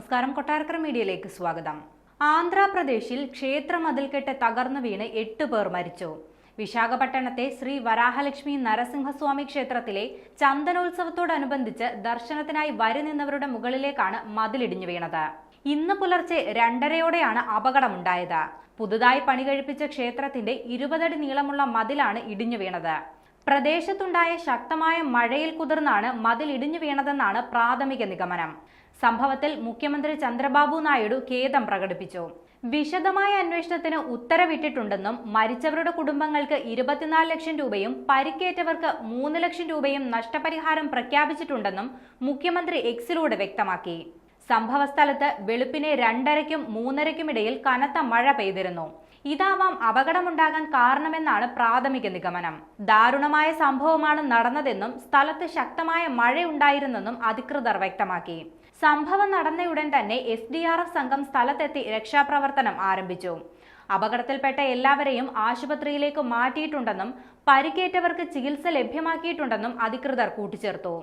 നമസ്കാരം. കൊട്ടാരക്കര മീഡിയയിലേക്ക് സ്വാഗതം. ആന്ധ്രാപ്രദേശിൽ ക്ഷേത്ര മതിൽക്കെട്ട് തകർന്നു വീണ് 8 പേർ മരിച്ചു. വിശാഖപട്ടണത്തെ ശ്രീ വരാഹലക്ഷ്മി നരസിംഹസ്വാമി ക്ഷേത്രത്തിലെ ചന്ദനോത്സവത്തോടനുബന്ധിച്ച് ദർശനത്തിനായി വരി നിന്നവരുടെ മുകളിലേക്കാണ് മതിലിടിഞ്ഞു വീണത്. ഇന്ന് പുലർച്ചെ 2:30-ഓടെയാണ് അപകടമുണ്ടായത്. പുതുതായി പണി കഴിപ്പിച്ച ക്ഷേത്രത്തിന്റെ 20 അടി നീളമുള്ള മതിലാണ് ഇടിഞ്ഞു വീണത്. പ്രദേശത്തുണ്ടായ ശക്തമായ മഴയിൽ കുതിർന്നാണ് മതിൽ ഇടിഞ്ഞു വീണതെന്നാണ് പ്രാഥമിക നിഗമനം. സംഭവത്തിൽ മുഖ്യമന്ത്രി ചന്ദ്രബാബു നായിഡു ഖേദം പ്രകടിപ്പിച്ചു. വിശദമായ അന്വേഷണത്തിന് ഉത്തരവിട്ടിട്ടുണ്ടെന്നും മരിച്ചവരുടെ കുടുംബങ്ങൾക്ക് 24 ലക്ഷം രൂപയും പരിക്കേറ്റവർക്ക് 3 ലക്ഷം രൂപയും നഷ്ടപരിഹാരം പ്രഖ്യാപിച്ചിട്ടുണ്ടെന്നും മുഖ്യമന്ത്രി എക്സിലൂടെ വ്യക്തമാക്കി. സംഭവസ്ഥലത്ത് വെളുപ്പിനെ 2:30-ക്കും 3:30-ക്കും ഇടയിൽ കനത്ത മഴ പെയ്തിരുന്നു. ഇതാവാം അപകടമുണ്ടാകാൻ കാരണമെന്നാണ് പ്രാഥമിക നിഗമനം. ദാരുണമായ സംഭവമാണ് നടന്നതെന്നും സ്ഥലത്ത് ശക്തമായ മഴയുണ്ടായിരുന്നെന്നും അധികൃതർ വ്യക്തമാക്കി. സംഭവം നടന്നയുടൻ തന്നെ SDRF സംഘം സ്ഥലത്തെത്തി രക്ഷാപ്രവർത്തനം ആരംഭിച്ചു. അപകടത്തിൽപ്പെട്ട എല്ലാവരെയും ആശുപത്രിയിലേക്ക് മാറ്റിയിട്ടുണ്ടെന്നും പരിക്കേറ്റവർക്ക് ചികിത്സ ലഭ്യമാക്കിയിട്ടുണ്ടെന്നും അധികൃതർ കൂട്ടിച്ചേർത്തു.